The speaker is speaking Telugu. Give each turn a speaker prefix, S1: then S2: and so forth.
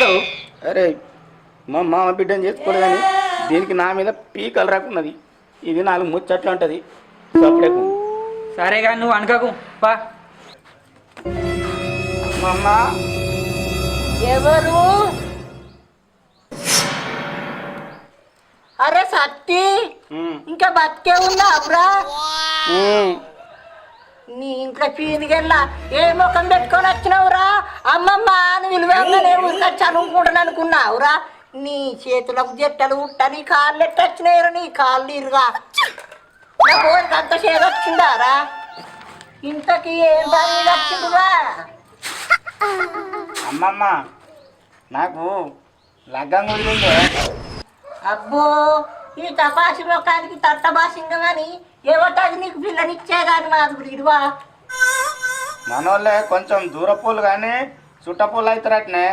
S1: చేస్తావు?
S2: అరే మా మామ బిడ్డని చేసుకోడు కానీ దీనికి నా మీద పీకలు రాకున్నది. ఇది 4 ముచ్చట్లు ఉంటుంది. సపరేకు
S1: సరే కానీ నువ్వు అనకకు పా.
S2: అమ్మమ్మ
S3: ఎవరు? అరే సత్తి, ఇంకా బతికే ఉన్నావురా? నీ ఇంట్లో పీనిగల్లా ఏ ముఖం పెట్టుకొని వచ్చినావురా? అమ్మమ్మ అని విలువగానే ఊరిక చదువుకుంటాను అనుకున్నావురా? నీ చేతులకు జట్టలు ఉట్ట, నీ కాళ్ళు ఎట్టొచ్చినాయిరా? నీ కాళ్ళు ఇరుగా నా పోలికి అంత చేదొచ్చిందారా? ఇంతకి ఏం పని వచ్చిందిరా?
S2: అమ్మమ్మ నాకు లగ్గం కుదిరిందే.
S3: అబ్బో, ఈ తపాసి ముఖానికి తట్టబాసింగ కానీ ఏమంటది నీకు పిల్లనిచ్చేదాన్ని మాది ఇడువా.
S2: మనోళ్ళే కొంచెం దూరపోలు కానీ చుట్టపోలు అవుతారటనే.